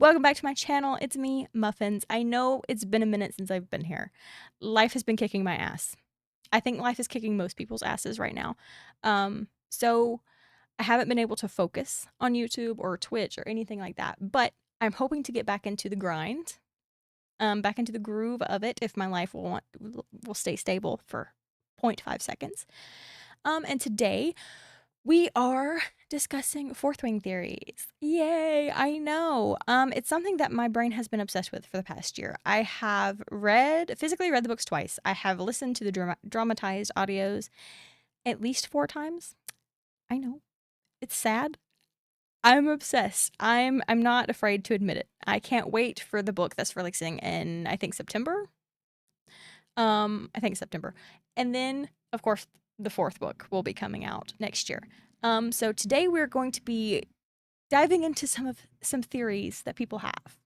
Welcome back to my channel. It's me, Muffins. I know it's been a minute since I've been here. Life has been kicking my ass. I think life is kicking most people's asses right now. So I haven't been able to focus on YouTube or Twitch or anything like that, but I'm hoping to get back into the grind, back into the groove of it if my life will stay stable for 0.5 seconds. And today we are discussing fourth wing theories. Yay, I know. It's something that my brain has been obsessed with for the past year. I have physically read the books twice. I have listened to the dramatized audios at least 4 times. I know. It's sad. I'm obsessed. I'm not afraid to admit it. I can't wait for the book that's releasing in I think September. I think September. And then of course the fourth book will be coming out next year. So today we're going to be diving into some theories that people have.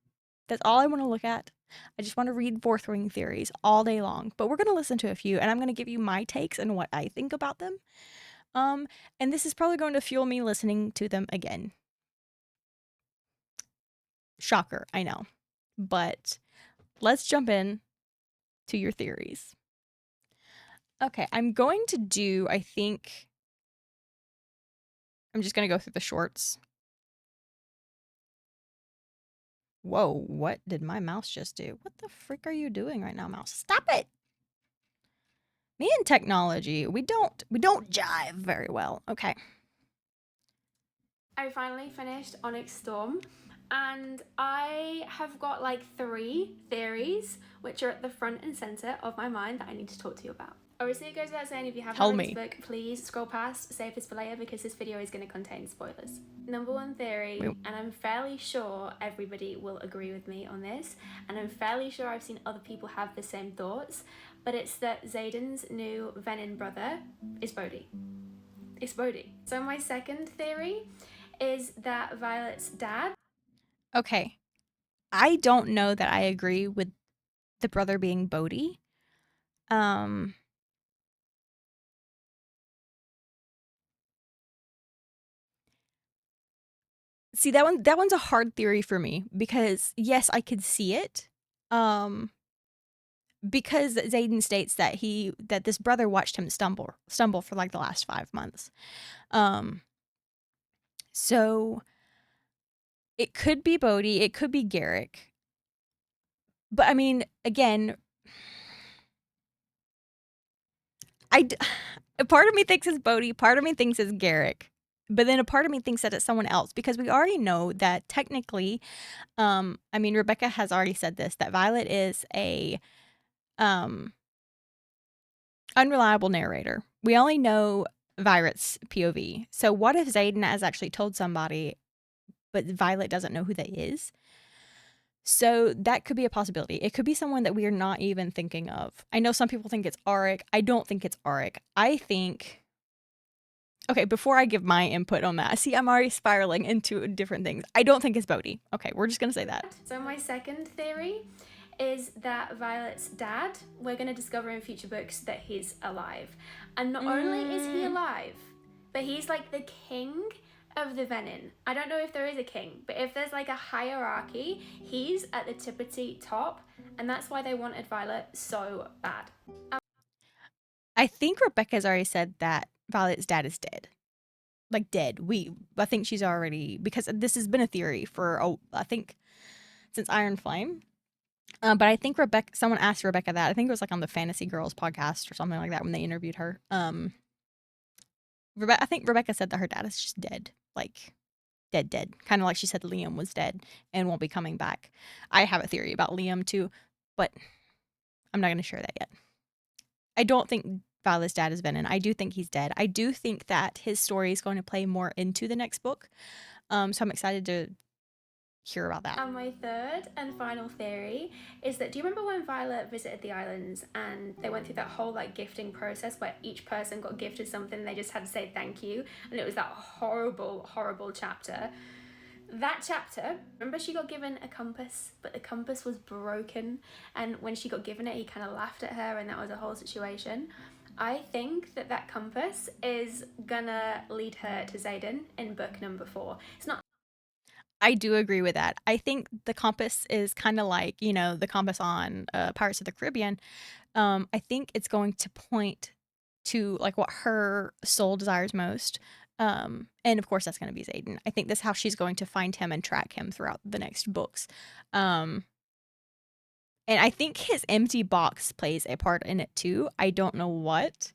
That's all I want to look at. I just want to read fourth wing theories all day long, but we're going to listen to a few and I'm going to give you my takes and what I think about them. And this is probably going to fuel me listening to them again. Shocker, I know. But let's jump in to your theories. Okay, I'm going to do, I think, I'm just going to go through the shorts. Whoa, what did my mouse just do? What the frick are you doing right now, mouse? Stop it! Me and technology, we don't jive very well. Okay. I finally finished Onyx Storm, and I have got like 3 theories which are at the front and center of my mind that I need to talk to you about. Obviously, it goes without saying, if you haven't Tell read me. this book, please scroll past, save this for later, because this video is going to contain spoilers. Number 1 theory, and I'm fairly sure everybody will agree with me on this, and I'm fairly sure I've seen other people have the same thoughts, but it's that Xaden's new Venin brother is Bodhi. It's Bodhi. So my second theory is that Violet's dad. Okay. I don't know that I agree with the brother being Bodhi. See, that one's a hard theory for me because yes, I could see it. Because Xaden states that this brother watched him stumble for like the last 5 months. So it could be Bodhi, it could be Garrick. But I mean, again, part of me thinks it's Bodhi, part of me thinks it's Garrick. But then a part of me thinks that it's someone else because we already know that technically, I mean, Rebecca has already said this, that Violet is a unreliable narrator. We only know Violet's POV. So what if Xaden has actually told somebody, but Violet doesn't know who that is? So that could be a possibility. It could be someone that we are not even thinking of. I know some people think it's Auric. I don't think it's Auric. I think... Okay, before I give my input on that, see, I'm already spiraling into different things. I don't think it's Bodhi. Okay, we're just going to say that. So my second theory is that Violet's dad, we're going to discover in future books that he's alive. And not only is he alive, but he's like the king of the Venin. I don't know if there is a king, but if there's like a hierarchy, he's at the tippity top, and that's why they wanted Violet so bad. I think Rebecca's already said that Violet's dad is dead. Like dead. I think she's already, because this has been a theory for I think since Iron Flame. But I think someone asked Rebecca that. I think it was like on the Fantasy Girls podcast or something like that when they interviewed her. I think Rebecca said that her dad is just dead, like dead, kind of like she said Liam was dead and won't be coming back. I have a theory about Liam too, but I'm not going to share that yet. I don't think Violet's dad is Venin. I do think he's dead. I do think that his story is going to play more into the next book. So I'm excited to hear about that. And my third and final theory is that, do you remember when Violet visited the islands and they went through that whole like gifting process where each person got gifted something and they just had to say thank you, and it was that horrible chapter? That chapter, remember, she got given a compass, but the compass was broken, and when she got given it, he kind of laughed at her, and that was a whole situation. I think that compass is gonna lead her to Xaden in book number 4. It's not I do agree with that. I think the compass is kind of like, the compass on Pirates of the Caribbean. I think it's going to point to like what her soul desires most. And of course, that's going to be Xaden. I think that's how she's going to find him and track him throughout the next books. Um, and I think his empty box plays a part in it too. I don't know what,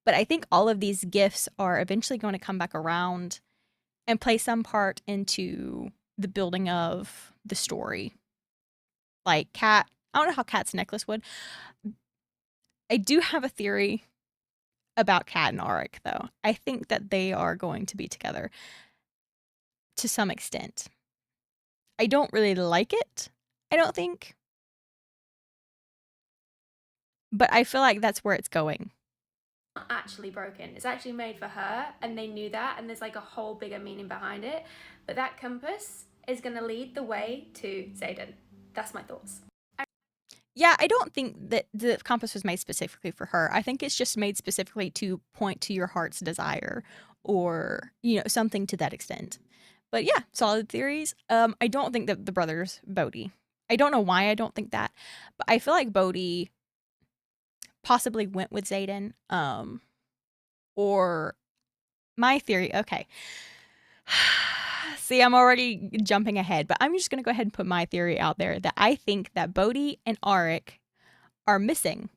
but I think all of these gifts are eventually going to come back around and play some part into the building of the story. Like Cat, I don't know how Cat's necklace would. I do have a theory about Cat and Auric, though. I think that they are going to be together to some extent. I don't really like it, I don't think. But I feel like that's where it's going. Not actually broken. It's actually made for her, and they knew that, and there's like a whole bigger meaning behind it. But that compass is going to lead the way to Xaden. That's my thoughts. Yeah, I don't think that the compass was made specifically for her. I think it's just made specifically to point to your heart's desire or, something to that extent. But yeah, solid theories. I don't think that the brothers Bodhi. I don't know why I don't think that, but I feel like Bodhi possibly went with Xaden. Or my theory, okay. See, I'm already jumping ahead, but I'm just going to go ahead and put my theory out there that I think that Bodhi and Auric are missing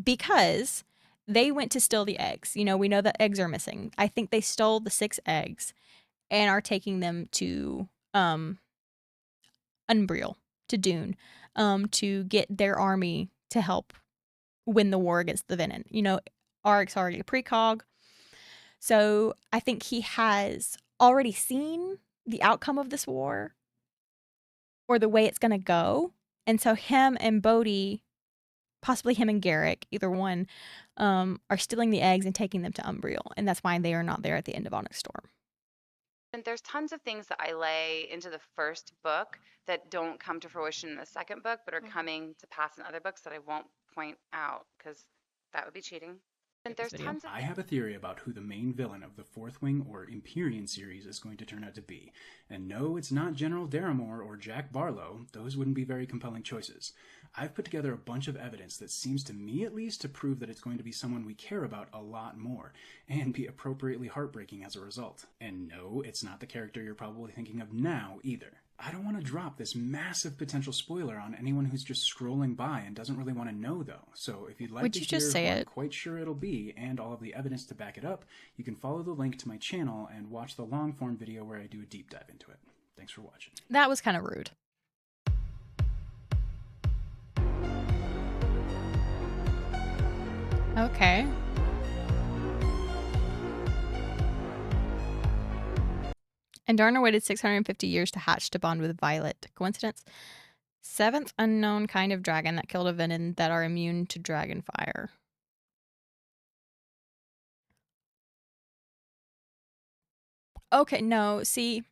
because they went to steal the eggs. We know that eggs are missing. I think they stole the 6 eggs and are taking them to Umbriel, to Dune, to get their army to help win the war against the Venin. Auric's already a precog. So I think he has already seen the outcome of this war or the way it's going to go. And so him and Bodhi, possibly him and Garrick, either one, are stealing the eggs and taking them to Umbriel. And that's why they are not there at the end of Onyx Storm. And there's tons of things that I lay into the first book that don't come to fruition in the second book, but are coming to pass in other books that I won't point out because that would be cheating. And there's tons of I have a theory about who the main villain of the Fourth Wing or Empyrean series is going to turn out to be. And no, it's not General Daramore or Jack Barlow. Those wouldn't be very compelling choices. I've put together a bunch of evidence that seems to me at least to prove that it's going to be someone we care about a lot more, and be appropriately heartbreaking as a result. And no, it's not the character you're probably thinking of now either. I don't want to drop this massive potential spoiler on anyone who's just scrolling by and doesn't really want to know, though. So if you'd like Would to you hear just say who I'm it? quite sure it'll be and all of the evidence to back it up, you can follow the link to my channel and watch the long-form video where I do a deep dive into it. Thanks for watching. That was kind of rude. Okay. And Darna waited 650 years to hatch to bond with Violet. Coincidence? 7th unknown kind of dragon that killed a venom that are immune to dragon fire. Okay, no, see.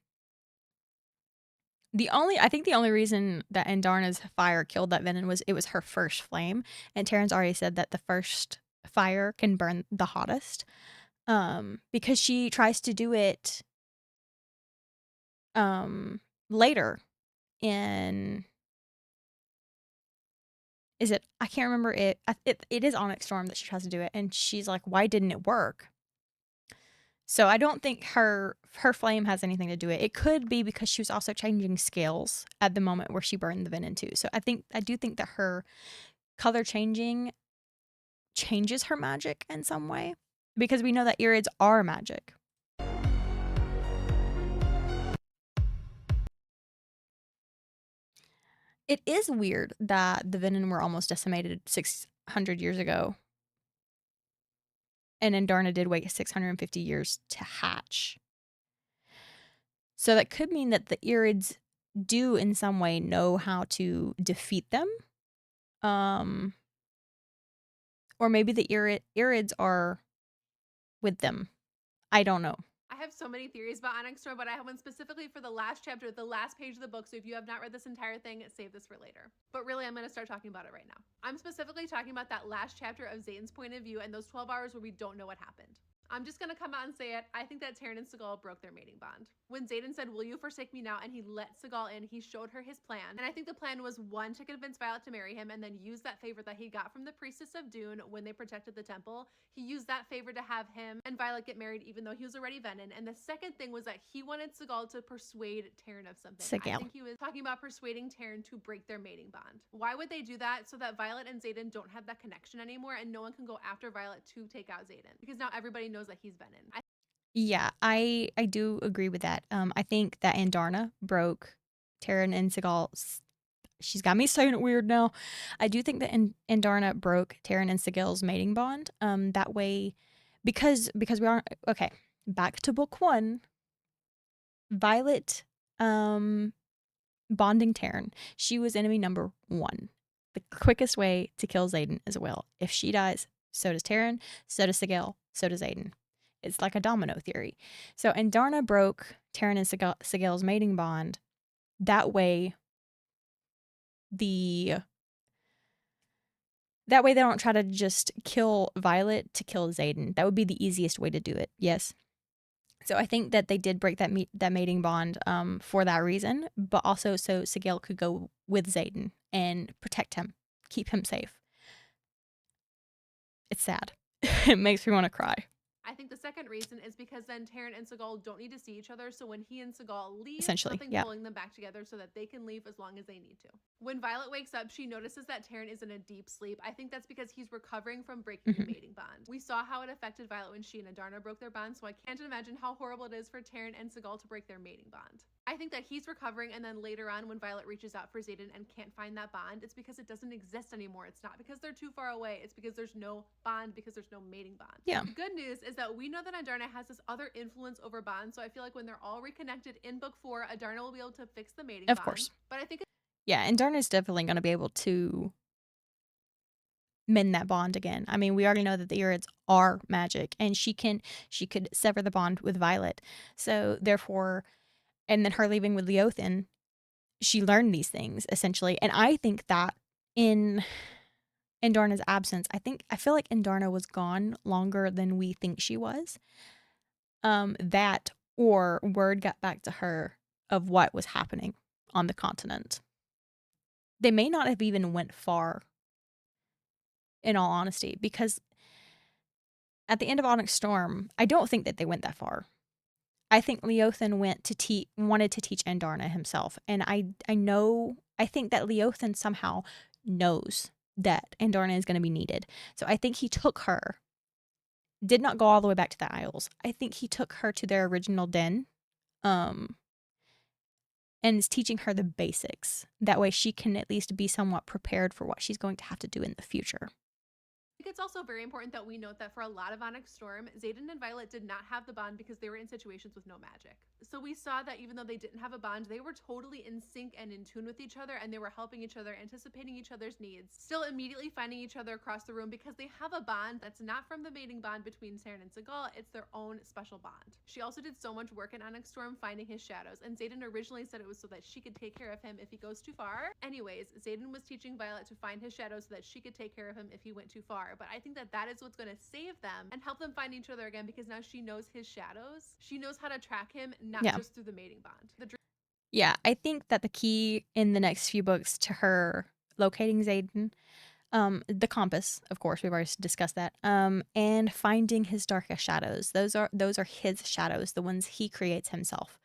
I think the only reason that Andarna's fire killed that venom was it was her first flame. And Terrence already said that the first fire can burn the hottest. Because she tries to do it later in I can't remember it is Onyx Storm that she tries to do it, and she's like, why didn't it work? So I don't think her flame has anything to do with it. It could be because she was also changing scales at the moment where she burned the venom too. So I do think that her color changing changes her magic in some way, because we know that Irids are magic. It is weird that the Venin were almost decimated 600 years ago. And Andarna did wait 650 years to hatch. So that could mean that the Irids do in some way know how to defeat them. Or maybe the Irids are with them. I don't know. I have so many theories about Onyx Storm, but I have one specifically for the last chapter, the last page of the book. So if you have not read this entire thing, save this for later. But really, I'm going to start talking about it right now. I'm specifically talking about that last chapter of Xaden's point of view and those 12 hours where we don't know what happened. I'm just gonna come out and say it. I think that Taryn and Segal broke their mating bond. When Xaden said, "Will you forsake me now?" and he let Segal in, he showed her his plan. And I think the plan was, one, to convince Violet to marry him and then use that favor that he got from the Priestess of Dune when they protected the temple. He used that favor to have him and Violet get married even though he was already Venin. And the second thing was that he wanted Segal to persuade Taryn of something. I Segal. think he was talking about persuading Taryn to break their mating bond. Why would they do that? So that Violet and Xaden don't have that connection anymore and no one can go after Violet to take out Xaden. Because now everybody knows that he's Venin. Yeah, I do agree with that. I think that Andarna broke Taryn and Segal. She's got me saying it weird now. I do think that Andarna broke Taryn and Segal's mating bond. That way, because we aren't okay. Back to book 1. Violet, bonding Taryn. She was enemy number 1. The quickest way to kill Xaden is Will. If she dies, so does Taryn, so does Segal, so does Xaden. It's like a domino theory. So Andarna broke Taryn and Segal's mating bond. That way they don't try to just kill Violet to kill Xaden. That would be the easiest way to do it. Yes. So I think that they did break that mating bond for that reason, but also so Segal could go with Xaden and protect him, keep him safe. It's sad. It makes me want to cry. I think the second reason is because then Taryn and Segal don't need to see each other. So when he and Segal leave, Essentially, nothing's yeah. pulling them back together so that they can leave as long as they need to. When Violet wakes up, she notices that Taryn is in a deep sleep. I think that's because he's recovering from breaking the mating bond. We saw how it affected Violet when she and Andarna broke their bond, so I can't imagine how horrible it is for Taryn and Segal to break their mating bond. I think that he's recovering, and then later on when Violet reaches out for Xaden and can't find that bond, it's because it doesn't exist anymore. It's not because they're too far away. It's because there's no bond, because there's no mating bond. Yeah. The good news is that we know that Andarna has this other influence over bond, so I feel like when they're all reconnected in book 4, Andarna will be able to fix the mating bond. Of course. But I think yeah, Andarna is definitely going to be able to mend that bond again. I mean, we already know that the Urids are magic, and she could sever the bond with Violet. So therefore, and then her leaving with Leothin, she learned these things essentially. And I think that in Andarna's absence, I feel like Andarna was gone longer than we think she was. That or word got back to her of what was happening on the continent. They may not have even went far, in all honesty, because at the end of Onyx Storm, I don't think that they went that far. I think Leothin wanted to teach Andarna himself, and I think that Leothin somehow knows that Andarna is going to be needed. So I think he took her, did not go all the way back to the Isles. I think he took her to their original den, and is teaching her the basics. That way she can at least be somewhat prepared for what she's going to have to do in the future. I think it's also very important that we note that for a lot of Onyx Storm, Xaden and Violet did not have the bond because they were in situations with no magic. So we saw that even though they didn't have a bond, they were totally in sync and in tune with each other, and they were helping each other, anticipating each other's needs, still immediately finding each other across the room because they have a bond that's not from the mating bond between Taryn and Segal, it's their own special bond. She also did so much work in Onyx Storm finding his shadows, and Xaden originally said it was so that she could take care of him if he goes too far. Anyways, Xaden was teaching Violet to find his shadows so that she could take care of him if he went too far. But I think that is what's going to save them and help them find each other again, because now she knows his shadows. She knows how to track him, not just through the mating bond. Yeah, I think that the key in the next few books to her locating Xaden, the compass, of course, we've already discussed that, and finding his darkest shadows. Those are his shadows, the ones he creates himself.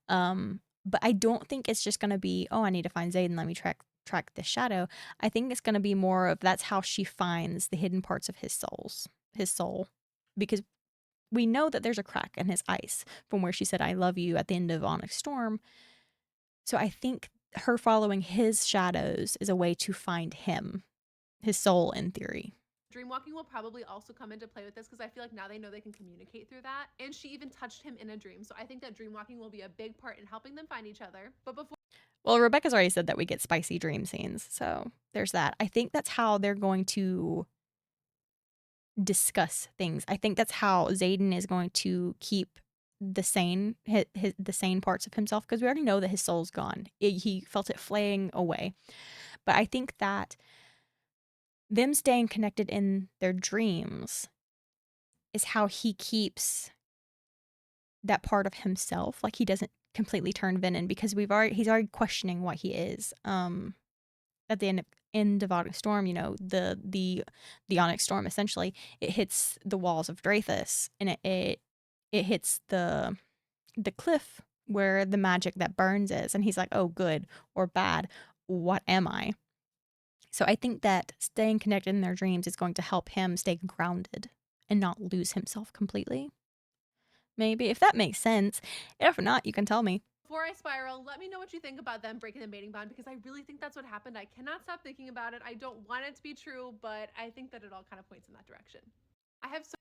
But I don't think it's just going to be, oh, I need to find Xaden, let me track this shadow. I think it's going to be more of that's how she finds the hidden parts of his soul, because we know that there's a crack in his ice from where she said I love you at the end of Onyx Storm. So I think her following his shadows is a way to find him, his soul, in theory. Dreamwalking will probably also come into play with this, because I feel like now they know they can communicate through that. And she even touched him in a dream. So I think that dreamwalking will be a big part in helping them find each other. But before... Well, Rebecca's already said that we get spicy dream scenes. So there's that. I think that's how they're going to discuss things. I think that's how Xaden is going to keep the sane parts of himself, because we already know that his soul's gone. He felt it flaying away. But I think that them staying connected in their dreams is how he keeps that part of himself. Like, he doesn't completely turn Venom, because he's already questioning what he is. At the end of Onyx Storm, you know, the Onyx Storm, essentially, it hits the walls of Drathus, and it hits the cliff where the magic that burns is, and he's like, oh, good or bad, what am I? So I think that staying connected in their dreams is going to help him stay grounded and not lose himself completely. Maybe, if that makes sense. If not, you can tell me. Before I spiral, let me know what you think about them breaking the mating bond, because I really think that's what happened. I cannot stop thinking about it. I don't want it to be true, but I think that it all kind of points in that direction. I have so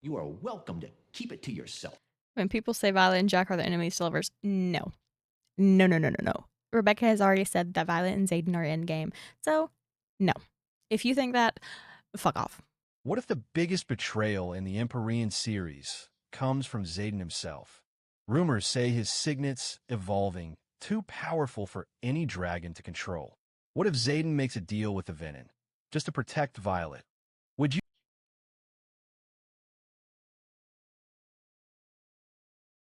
You are welcome to keep it to yourself. When people say Violet and Jack are the enemies to lovers, no. No. Rebecca has already said that Violet and Xaden are in game. So, no. If you think that, fuck off. What if the biggest betrayal in the Empyrean series comes from Xaden himself? Rumors say his signet's evolving, too powerful for any dragon to control. What if Xaden makes a deal with the Venom, just to protect Violet? Would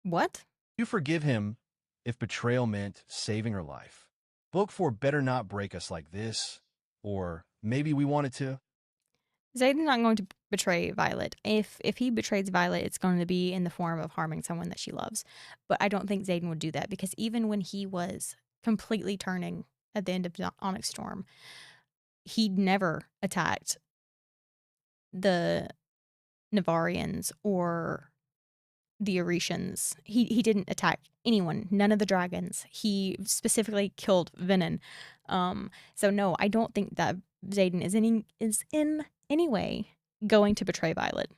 What? you forgive him if betrayal meant saving her life? Book 4 better not break us like this, or maybe we wanted to. Xaden's not going to betray Violet. If he betrays Violet, it's going to be in the form of harming someone that she loves. But I don't think Xaden would do that, because even when he was completely turning at the end of Onyx Storm, he never attacked the Navarians or the Oretians. He didn't attack anyone, none of the dragons. He specifically killed Venom. So no, I don't think that Xaden is in any way going to betray Violet.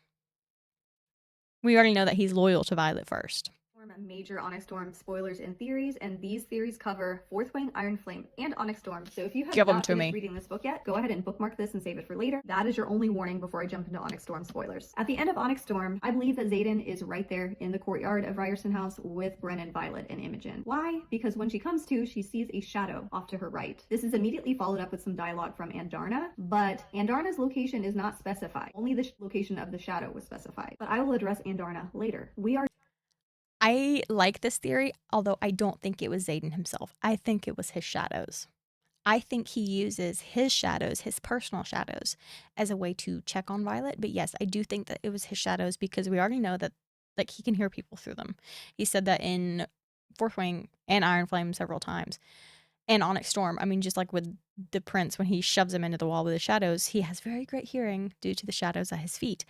We already know that he's loyal to Violet first. Major Onyx Storm spoilers and theories, and these theories cover Fourth Wing, Iron Flame, and Onyx Storm. So if you have Give 'em not to finished me. reading this book yet, go ahead and bookmark this and save it for later. That is your only warning before I jump into Onyx Storm spoilers. At the end of Onyx Storm, I believe that Xaden is right there in the courtyard of Ryerson House with Brennan, Violet, and Imogen. Why? Because when she comes to, she sees a shadow off to her right. This is immediately followed up with some dialogue from Andarna, but Andarna's location is not specified. Only the location of the shadow was specified. But I will address Andarna later. We are I like this theory, although I don't think it was Xaden himself. I think it was his shadows. I think he uses his shadows, his personal shadows, as a way to check on Violet. But yes, I do think that it was his shadows, because we already know that, like, he can hear people through them. He said that in Fourth Wing and Iron Flame several times. And Onyx Storm, I mean, just like with the prince, when he shoves him into the wall with the shadows, he has very great hearing due to the shadows at his feet.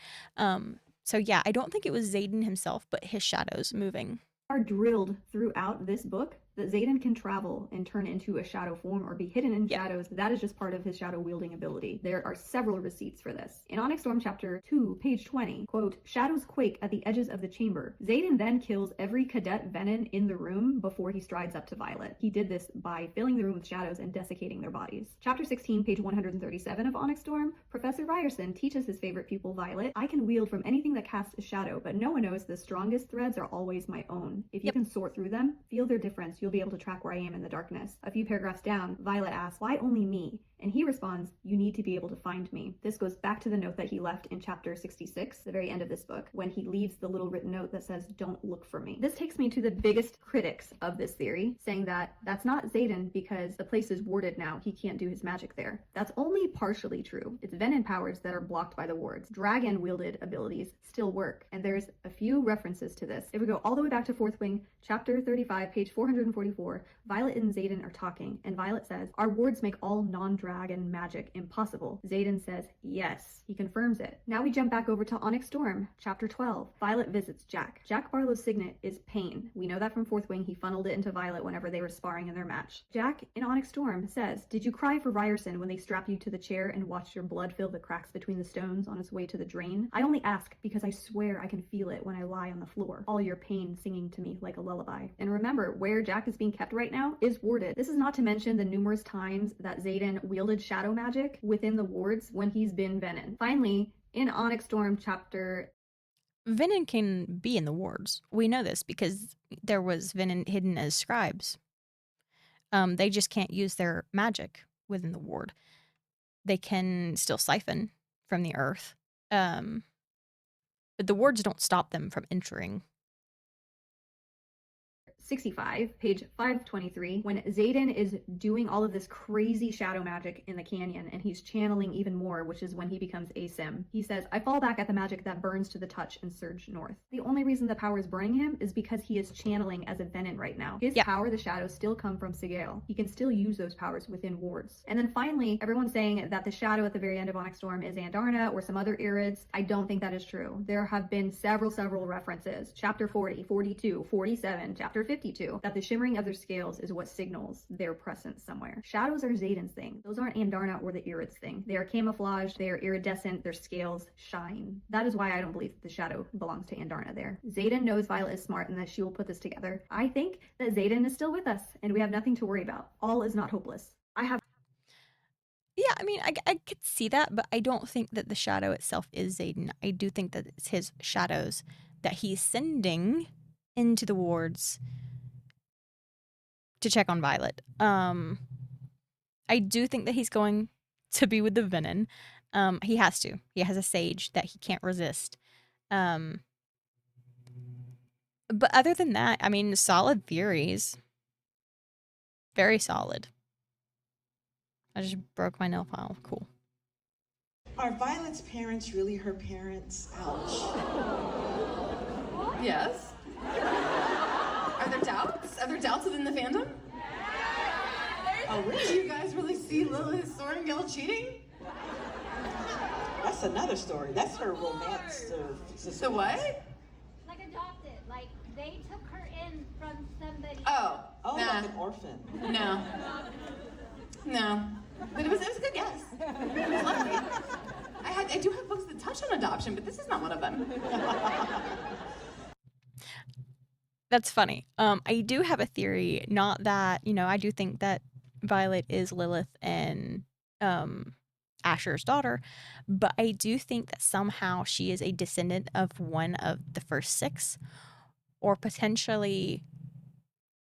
So yeah, I don't think it was Xaden himself, but his shadows moving. Are drilled throughout this book that Xaden can travel and turn into a shadow form or be hidden in shadows. That is just part of his shadow wielding ability. There are several receipts for this. In Onyx Storm chapter 2, page 20, quote, shadows quake at the edges of the chamber. Xaden then kills every cadet Venom in the room before he strides up to Violet. He did this by filling the room with shadows and desiccating their bodies. Chapter 16, page 137 of Onyx Storm, Professor Ryerson teaches his favorite pupil, Violet, I can wield from anything that casts a shadow, but no one knows the strongest threads are always my own. If you can sort through them, feel their difference, you'll be able to track where I am in the darkness. A few paragraphs down, Violet asks, why only me? And he responds, you need to be able to find me. This goes back to the note that he left in chapter 66, the very end of this book, when he leaves the little written note that says, don't look for me. This takes me to the biggest critics of this theory, saying that that's not Xaden because the place is warded now. He can't do his magic there. That's only partially true. It's Venom powers that are blocked by the wards. Dragon-wielded abilities still work, and there's a few references to this. If we go all the way back to Fourth Wing, chapter 35, page 444, Violet and Xaden are talking, and Violet says, our wards make all non-dragon magic impossible. Xaden says, yes. He confirms it. Now we jump back over to Onyx Storm, chapter 12. Violet visits Jack. Jack Barlow's signet is pain. We know that from Fourth Wing. He funneled it into Violet whenever they were sparring in their match. Jack, in Onyx Storm, says, did you cry for Ryerson when they strapped you to the chair and watched your blood fill the cracks between the stones on its way to the drain? I only ask because I swear I can feel it when I lie on the floor. All your pain singing to me like a lullaby. And remember, where Jack is being kept right now is warded. This is not to mention the numerous times that Xaden wielded shadow magic within the wards when he's been Venom. Finally, in Onyx Storm chapter... Venom can be in the wards. We know this because there was Venom hidden as scribes. They just can't use their magic within the ward. They can still siphon from the earth. but the wards don't stop them from entering. 65, page 523, when Xaden is doing all of this crazy shadow magic in the canyon and he's channeling even more, which is when he becomes Asim. He says, I fall back at the magic that burns to the touch and surge north. The only reason the power is burning him is because he is channeling as a Venin right now. His power, the shadows, still come from Sigale. He can still use those powers within wards. And then finally, everyone's saying that the shadow at the very end of Onyx Storm is Andarna or some other Irids. I don't think that is true. There have been several references. Chapter 40, 42, 47, chapter 52, that the shimmering of their scales is what signals their presence somewhere. Shadows are Xaden's thing. Those aren't Andarna or the Irids thing. They are camouflaged, they are iridescent, their scales shine. That is why I don't believe that the shadow belongs to Andarna there. Xaden knows Violet is smart and that she will put this together. I think that Xaden is still with us and we have nothing to worry about. All is not hopeless. Yeah, I mean, I could see that, but I don't think that the shadow itself is Xaden. I do think that it's his shadows that he's sending into the wards to check on Violet. I do think that he's going to be with the Venin. He has to. He has a sage that he can't resist. But other than that, I mean, solid theories. Very solid. I just broke my nail file. Cool. Are Violet's parents really her parents? Ouch. Yes. Are there doubts? Are there doubts within the fandom? Oh, really? Do you guys really see Lilith Sorrengail cheating? That's another story. That's her romance. So what? Like adopted. Like they took her in from somebody. Oh, nah. Like an orphan. No. But it was a good guess. It was lovely. I do have books that touch on adoption, but this is not one of them. That's funny. I do have a theory, not that, I do think that Violet is Lilith and Asher's daughter, but I do think that somehow she is a descendant of one of the first six, or potentially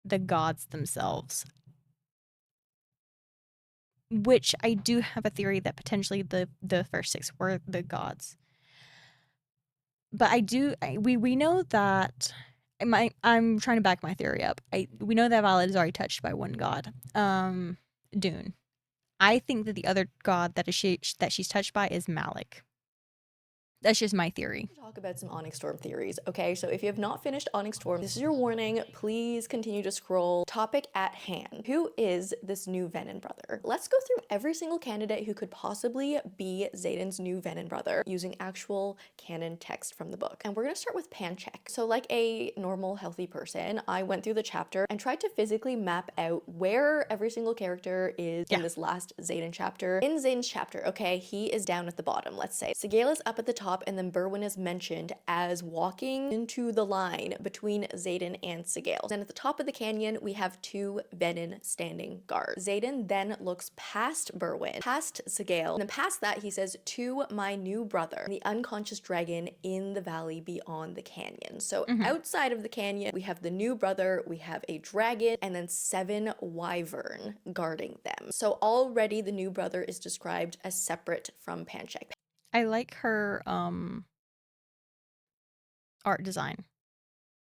the gods themselves. Which I do have a theory that potentially the first six were the gods. But we know that I'm trying to back my theory up. We know that Violet is already touched by one god, Dune. I think that the other god that she's touched by is Malik. That's just my theory. Talk about some Onyx Storm theories, okay? So if you have not finished Onyx Storm, this is your warning. Please continue to scroll. Topic at hand. Who is this new Venin brother? Let's go through every single candidate who could possibly be Xaden's new Venin brother using actual canon text from the book. And we're gonna start with Panchek. So like a normal, healthy person, I went through the chapter and tried to physically map out where every single character is in this last Xaden chapter. In Xaden's chapter, okay, he is down at the bottom, let's say. Sigale is up at the top, and then Berwin is mentioned as walking into the line between Xaden and Sigale. Then at the top of the canyon, we have two Venin standing guard. Xaden then looks past Berwin, past Sigale, and then past that he says, "To my new brother, the unconscious dragon in the valley beyond the canyon." So outside of the canyon, we have the new brother, we have a dragon, and then 7 wyvern guarding them. So already the new brother is described as separate from Panchek. I like her art design.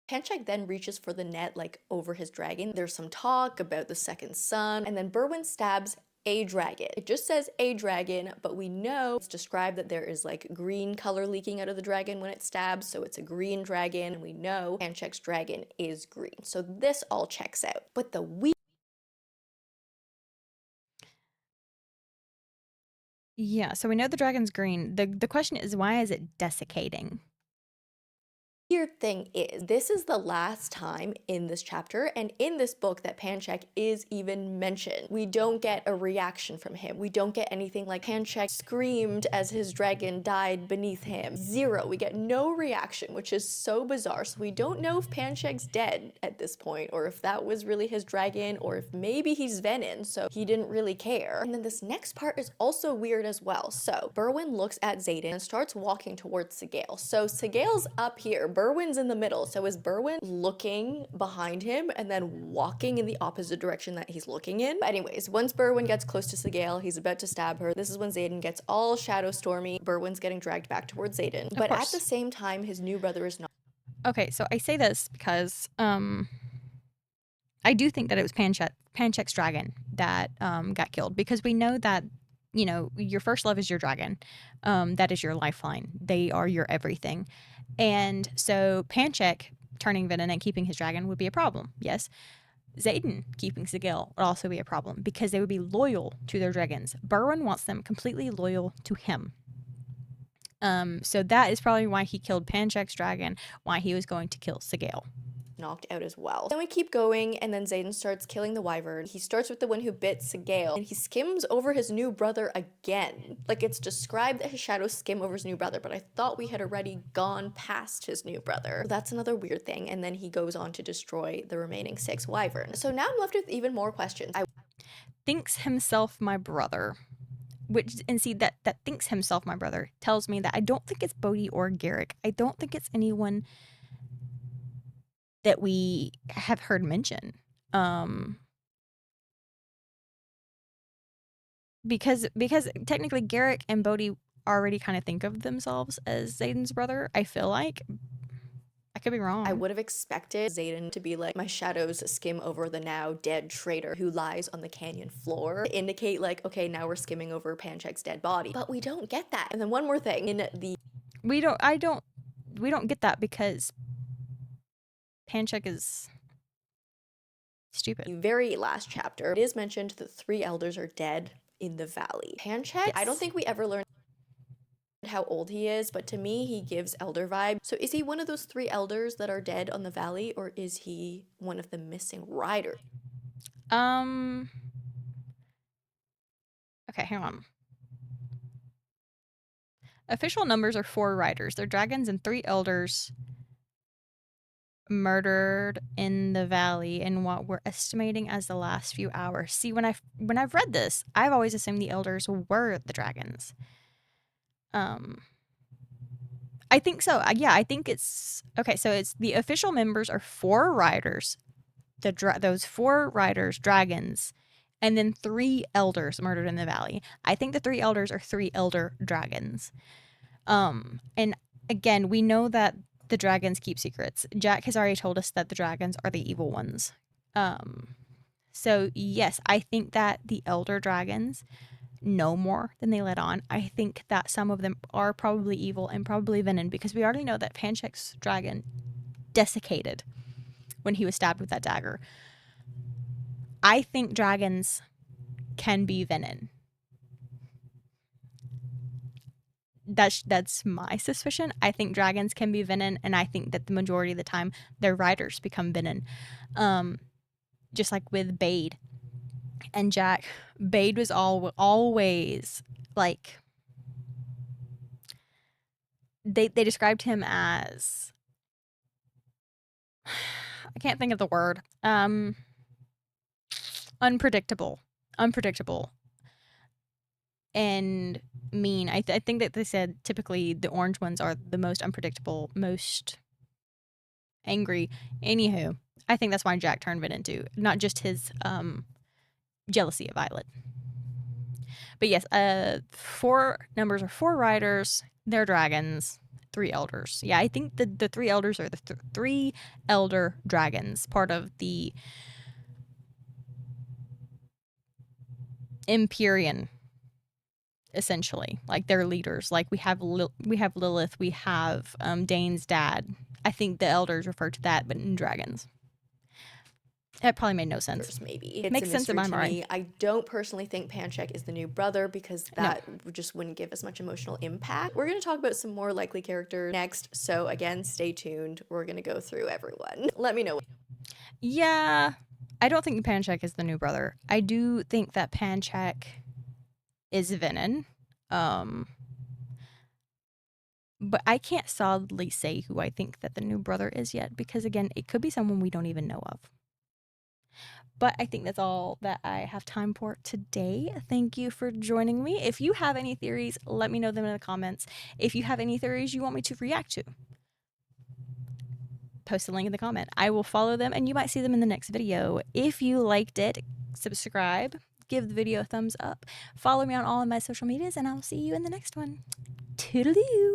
Panchek then reaches for the net like over his dragon. There's some talk about the second son, and then Berwin stabs a dragon. It just says a dragon, but we know it's described that there is like green color leaking out of the dragon when it stabs, so it's a green dragon, and we know Panchek's dragon is green. So this all checks out. But the Yeah, so we know the dragon's green. The question is, why is it desiccating? weird thing is, this is the last time in this chapter and in this book that Panchek is even mentioned. We don't get a reaction from him. We don't get anything like Panchek screamed as his dragon died beneath him. Zero. We get no reaction, which is so bizarre. So we don't know if Panchek's dead at this point, or if that was really his dragon, or if maybe he's Venin, so he didn't really care. And then this next part is also weird as well. So Berwin looks at Xaden and starts walking towards Sigale. So Sigale's up here. Berwyn's in the middle. So is Berwyn looking behind him and then walking in the opposite direction that he's looking in? But anyways, once Berwyn gets close to Sigale, he's about to stab her. This is when Xaden gets all shadow stormy. Berwyn's getting dragged back towards Xaden. But at the same time, his new brother is not. Okay, so I say this because I do think that it was Panchek's dragon that got killed, because we know that, you know, your first love is your dragon. That is your lifeline. They are your everything. And so Panchek turning Venin and keeping his dragon would be a problem. Yes. Xaden keeping Sigil would also be a problem because they would be loyal to their dragons. Berwyn wants them completely loyal to him. So that is probably why he killed Panchek's dragon, why he was going to kill Sigil. Knocked out as well. Then we keep going, and then Xaden starts killing the wyvern. He starts with the one who bit Sigale, and he skims over his new brother again. Like, it's described that his shadows skim over his new brother, but I thought we had already gone past his new brother. So that's another weird thing, and then he goes on to destroy the remaining 6 wyverns. So now I'm left with even more questions. Thinks himself my brother. And see, that thinks himself my brother tells me that I don't think it's Bodhi or Garrick. I don't think it's anyone that we have heard mention. Because technically Garrick and Bodhi already kind of think of themselves as Xaden's brother, I feel like. I could be wrong. I would have expected Xaden to be like, my shadows skim over the now dead traitor who lies on the canyon floor, to indicate like, okay, now we're skimming over Panchek's dead body. But we don't get that. And then one more thing, we don't get that because Panchek is stupid. The very last chapter, it is mentioned that 3 elders are dead in the valley. Panchek, I don't think we ever learned how old he is, but to me he gives elder vibe. So is he one of those 3 elders that are dead on the valley, or is he one of the missing riders? Okay, hang on. Official numbers are 4 riders. They're dragons and 3 elders murdered in the valley in what we're estimating as the last few hours. See, when I've read this, I've always assumed the elders were the dragons. I think so. Yeah, I think it's okay. So it's the official members are 4 riders, those 4 riders, dragons, and then 3 elders murdered in the valley. I think the 3 elders are 3 elder dragons. And again, we know that the dragons keep secrets. Jack has already told us that the dragons are the evil ones. So yes, I think that the elder dragons know more than they let on. I think that some of them are probably evil and probably Venin, because we already know that Panchek's dragon desiccated when he was stabbed with that dagger. I think dragons can be Venin. That's my suspicion. I think dragons can be Venin, and I think that the majority of the time their riders become Venin. Just like with Bade and Jack. Bade was always like, they described him as, I can't think of the word, unpredictable and mean. I think that they said typically the orange ones are the most unpredictable, most angry. Anywho, I think that's why Jack turned Venin too, not just his jealousy of Violet. But yes, 4 numbers are 4 riders, they're dragons, 3 elders. Yeah, I think the 3 elders are the 3 elder dragons, part of the Empyrean, essentially. Like, they're leaders. Like, we have Lilith, we have Dane's dad. I think the elders refer to that, but in dragons. That probably made no sense. Maybe. It makes sense in my mind. I don't personally think Panchek is the new brother, because that just wouldn't give as much emotional impact. We're going to talk about some more likely characters next, so again, stay tuned. We're going to go through everyone. Let me know. Yeah, I don't think Panchek is the new brother. I do think that Panchek is Venin. But I can't solidly say who I think that the new brother is yet, because again, it could be someone we don't even know of. But I think that's all that I have time for today. Thank you for joining me. If you have any theories, let me know them in the comments. If you have any theories you want me to react to, post a link in the comment. I will follow them and you might see them in the next video. If you liked it, subscribe, give the video a thumbs up, follow me on all of my social medias, and I'll see you in the next one. Toodaloo!